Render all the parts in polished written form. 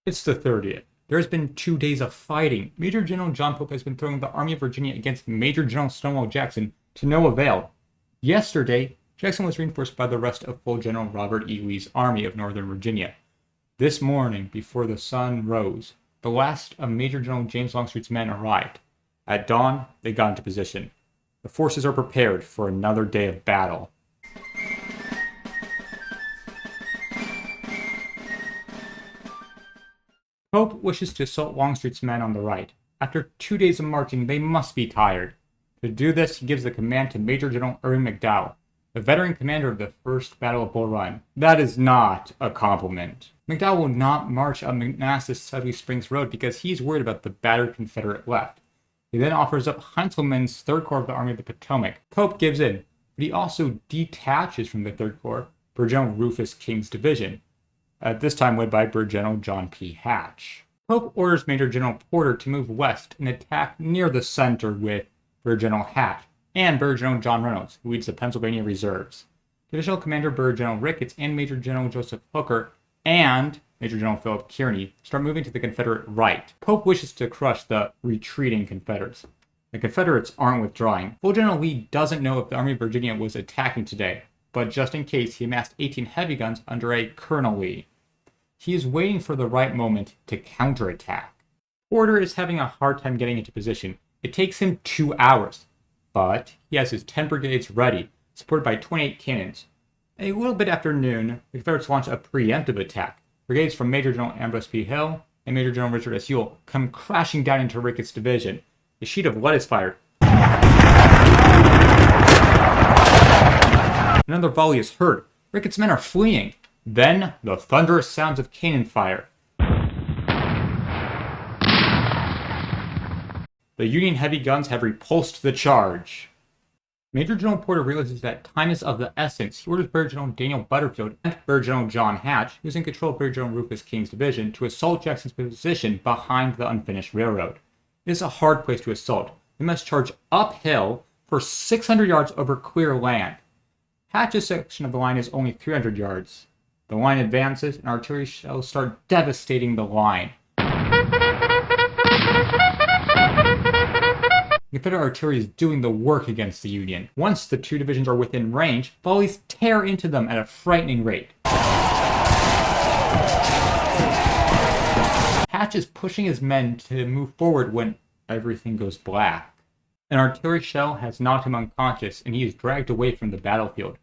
It's the 30th. There has been 2 days of fighting. Major General John Pope has been throwing the Army of Virginia against Major General Stonewall Jackson to no avail. Yesterday, Jackson was reinforced by the rest of full General Robert.E. Lee's Army of Northern Virginia. This morning, before the sun rose, the last of Major General James Longstreet's men arrived. At dawn, they got into position. The forces are prepared for another day of battle. Pope wishes to assault Longstreet's men on the right. After 2 days of marching, they must be tired. To do this, he gives the command to Major General Irving McDowell, the veteran commander of the First Battle of Bull Run. That is not a compliment. McDowell will not march up Manassas-Sudley Springs Road because he's worried about the battered Confederate left. He then offers up Heintzelman's 3rd Corps of the Army of the Potomac. Pope gives in, but he also detaches from the 3rd Corps Brigadier General Rufus King's division, at this time led by Brigadier General John P. Hatch. Pope orders Major General Porter to move west and attack near the center with Brigadier General Hatch and Brigadier General John Reynolds, who leads the Pennsylvania Reserves. Divisional Commander Brigadier General Ricketts and Major General Joseph Hooker and Major General Philip Kearny start moving to the Confederate right. Pope wishes to crush the retreating Confederates. The Confederates aren't withdrawing. Full General Lee doesn't know if the Army of Virginia was attacking today, but just in case, he amassed 18 heavy guns under a Colonel Lee. He is waiting for the right moment to counterattack. Porter is having a hard time getting into position. It takes him 2 hours, but he has his 10 brigades ready, supported by 28 cannons. A little bit after noon, the Confederates launch a preemptive attack. Brigades from Major General Ambrose P. Hill and Major General Richard S. Ewell come crashing down into Ricketts' division. A sheet of lead is fired. Another volley is heard. Ricketts' men are fleeing. Then, the thunderous sounds of cannon fire. The Union heavy guns have repulsed the charge. Major General Porter realizes that time is of the essence. He orders Brigadier General Daniel Butterfield and Brigadier General John Hatch, who is in control of Brigadier General Rufus King's division, to assault Jackson's position behind the unfinished railroad. It is a hard place to assault. They must charge uphill for 600 yards over clear land. Hatch's section of the line is only 300 yards. The line advances, and artillery shells start devastating the line. Confederate artillery is doing the work against the Union. Once the two divisions are within range, volleys tear into them at a frightening rate. Hatch is pushing his men to move forward when everything goes black. An artillery shell has knocked him unconscious, and he is dragged away from the battlefield.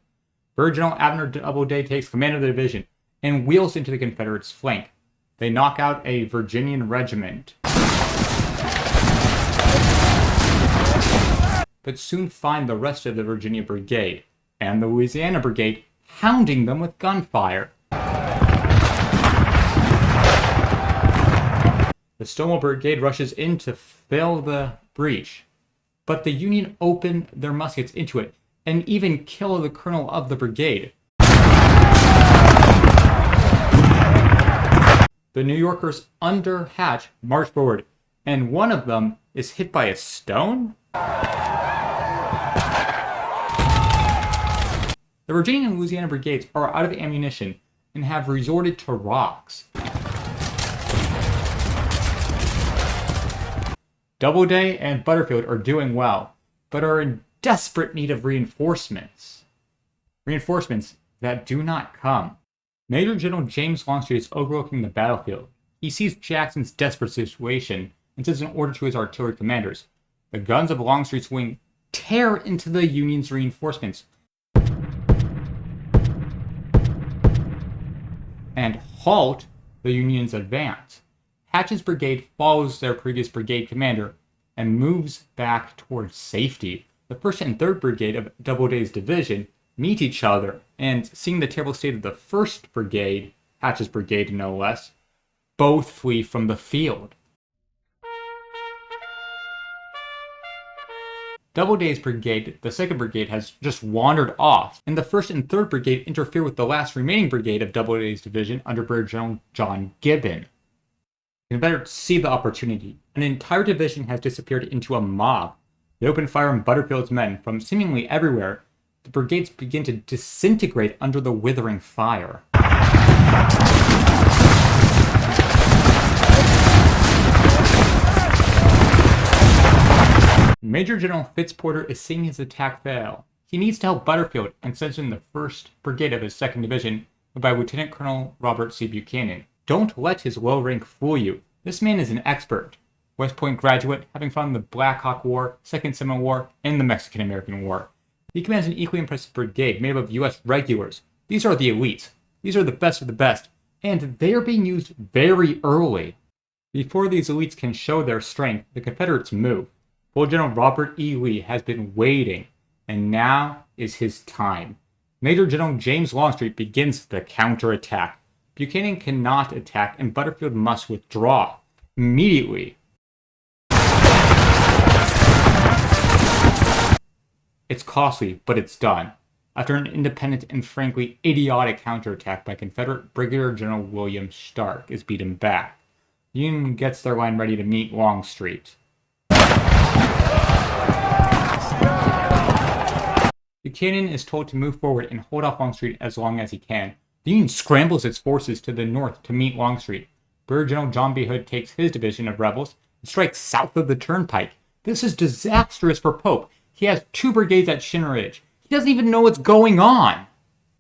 Brigadier General Abner Doubleday takes command of the division and wheels into the Confederates' flank. They knock out a Virginian regiment, but soon find the rest of the Virginia Brigade and the Louisiana Brigade hounding them with gunfire. The Stonewall Brigade rushes in to fill the breach, but the Union open their muskets into it and even kill the colonel of the brigade. The New Yorkers under Hatch march forward, and one of them is hit by a stone? The Virginia and Louisiana brigades are out of ammunition and have resorted to rocks. Doubleday and Butterfield are doing well, but are in desperate need of reinforcements. Reinforcements that do not come. Major General James Longstreet is overlooking the battlefield. He sees Jackson's desperate situation and sends an order to his artillery commanders. The guns of Longstreet's wing tear into the Union's reinforcements and halt the Union's advance. Hatch's brigade follows their previous brigade commander and moves back towards safety. The 1st and 3rd Brigade of Doubleday's division meet each other, and seeing the terrible state of the 1st Brigade, Hatch's brigade no less, both flee from the field. Doubleday's brigade, the 2nd Brigade, has just wandered off, and the 1st and 3rd Brigade interfere with the last remaining brigade of Doubleday's division under Brigadier General John Gibbon. The Confederates see the opportunity. An entire division has disappeared into a mob. They open fire on Butterfield's men from seemingly everywhere. The brigades begin to disintegrate under the withering fire. Major General Fitzporter is seeing his attack fail. He needs to help Butterfield and sends in the 1st Brigade of his 2nd Division by Lieutenant Colonel Robert C. Buchanan. Don't let his low rank fool you. This man is an expert. West Point graduate, having fought in the Black Hawk War, Second Seminole War, and the Mexican-American War. He commands an equally impressive brigade made up of U.S. regulars. These are the elites. These are the best of the best. And they are being used very early. Before these elites can show their strength, the Confederates move. Full General Robert.E.Lee has been waiting, and now is his time. Major General James Longstreet begins the counterattack. Buchanan cannot attack, and Butterfield must withdraw immediately. It's costly, but it's done. After an independent and frankly idiotic counterattack by Confederate Brigadier General William Stark is beaten back, the Union gets their line ready to meet Longstreet. Buchanan is told to move forward and hold off Longstreet as long as he can. The Union scrambles its forces to the north to meet Longstreet. Brigadier General John B. Hood takes his division of rebels and strikes south of the turnpike. This is disastrous for Pope. He has 2 brigades at Shin Ridge. He doesn't even know what's going on.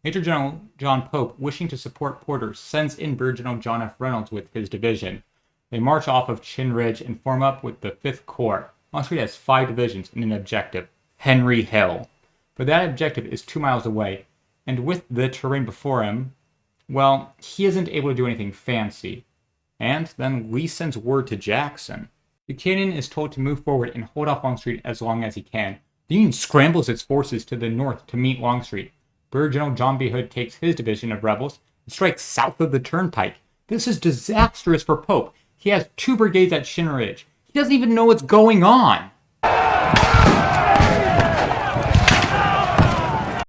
Major General John Pope, wishing to support Porter, sends in Brigadier General John F. Reynolds with his division. They march off of Shin Ridge and form up with the 5th Corps. Longstreet has 5 divisions and an objective, Henry Hill. But that objective is 2 miles away, and with the terrain before him, well, he isn't able to do anything fancy. And then Lee sends word to Jackson. Buchanan is told to move forward and hold off Longstreet as long as he can. The Union scrambles its forces to the north to meet Longstreet. Brigadier General John B. Hood takes his division of rebels and strikes south of the turnpike. This is disastrous for Pope. He has 2 brigades at Shin Ridge. He doesn't even know what's going on.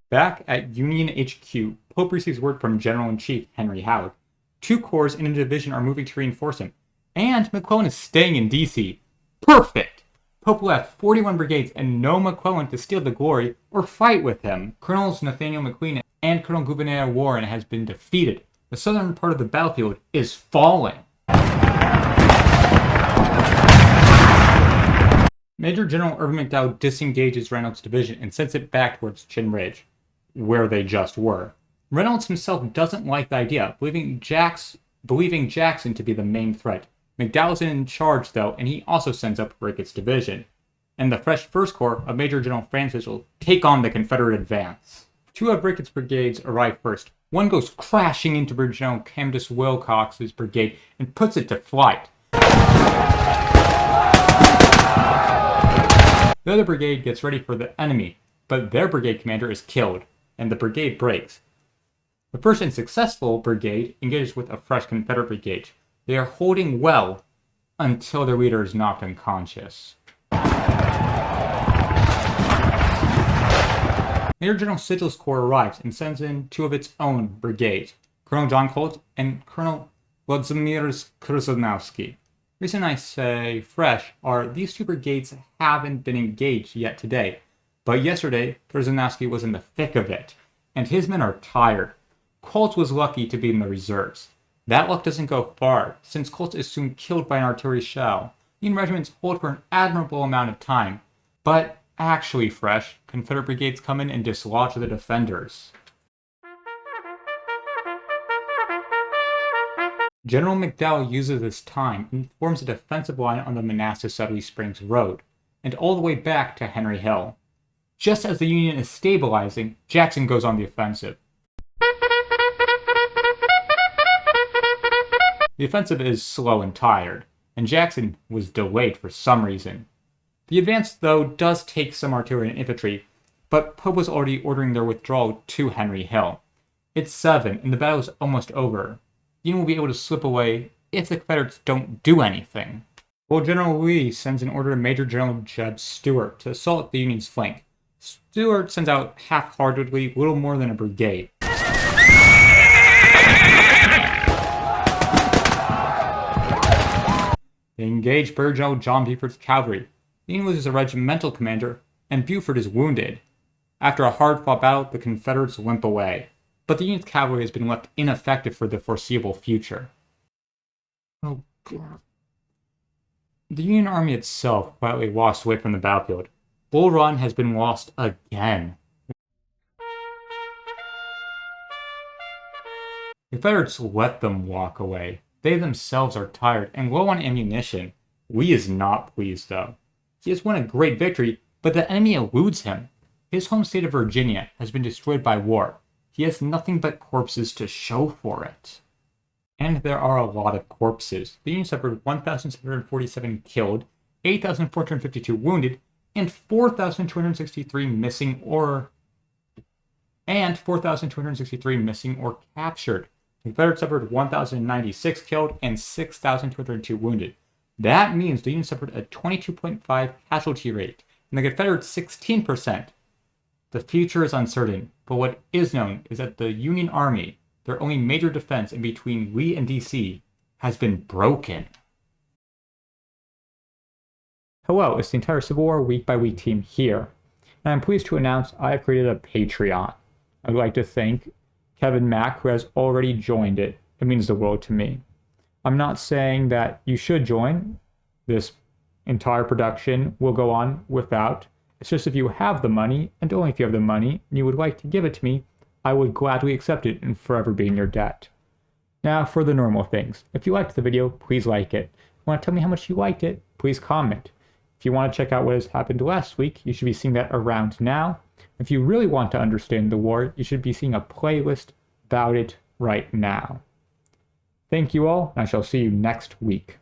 Back at Union HQ, Pope receives word from General-in-Chief Henry Howard. 2 corps in a division are moving to reinforce him, and McClellan is staying in D.C. Perfect! Pope left 41 brigades and no McClellan to steal the glory or fight with him. Colonels Nathaniel McLean and Colonel Gouverneur Warren has been defeated. The southern part of the battlefield is falling. Major General Irvin McDowell disengages Reynolds' division and sends it back towards Shin Ridge, where they just were. Reynolds himself doesn't like the idea, believing Jackson to be the main threat. McDowell's in charge, though, and he also sends up Brickett's division. And the fresh 1st Corps of Major General Francis will take on the Confederate advance. 2 of Brickett's brigades arrive first. One goes crashing into Brigadier General Camden Wilcox's brigade and puts it to flight. The other brigade gets ready for the enemy, but their brigade commander is killed, and the brigade breaks. The first and successful brigade engages with a fresh Confederate brigade. They are holding well until their leader is knocked unconscious. Major General Sigil's Corps arrives and sends in 2 of its own brigades, Colonel John Colt and Colonel Władimir Krasnowski. The reason I say fresh are these 2 brigades haven't been engaged yet today, but yesterday Krasnowski was in the thick of it, and his men are tired. Colt was lucky to be in the reserves. That luck doesn't go far, since Colt is soon killed by an artillery shell. Union regiments hold for an admirable amount of time, but actually fresh, Confederate brigades come in and dislodge the defenders. General McDowell uses this time and forms a defensive line on the Manassas-Sudley Springs Road, and all the way back to Henry Hill. Just as the Union is stabilizing, Jackson goes on the offensive. The offensive is slow and tired, and Jackson was delayed for some reason. The advance, though, does take some artillery and infantry, but Pope was already ordering their withdrawal to Henry Hill. It's 7, and the battle is almost over. The Union will be able to slip away if the Confederates don't do anything. Well, General Lee sends an order to Major General Jeb Stuart to assault the Union's flank. Stuart sends out half-heartedly little more than a brigade. They engage Brigadier General John Buford's cavalry. The Union loses a regimental commander, and Buford is wounded. After a hard-fought battle, the Confederates limp away, but the Union's cavalry has been left ineffective for the foreseeable future. Oh, God. The Union army itself quietly walks away from the battlefield. Bull Run has been lost again. The Confederates let them walk away. They themselves are tired and low on ammunition. Lee is not pleased, though. He has won a great victory, but the enemy eludes him. His home state of Virginia has been destroyed by war. He has nothing but corpses to show for it. And there are a lot of corpses. The Union suffered 1,747 killed, 8,452 wounded, and 4,263 missing or captured. The Confederates suffered 1,096 killed and 6,202 wounded. That means the Union suffered a 22.5 casualty rate, and the Confederates 16%. The future is uncertain, but what is known is that the Union Army, their only major defense in between Lee and DC, has been broken. Hello, it's the entire Civil War Week by Week team here, and I'm pleased to announce I have created a Patreon. I'd like to thank Kevin Mack, who has already joined it. It means the world to me. I'm not saying that you should join. This entire production will go on without. It's just if you have the money, and only if you have the money, and you would like to give it to me, I would gladly accept it and forever be in your debt. Now for the normal things. If you liked the video, please like it. If you want to tell me how much you liked it, please comment. If you want to check out what has happened last week, you should be seeing that around now. If you really want to understand the war, you should be seeing a playlist about it right now. Thank you all, and I shall see you next week.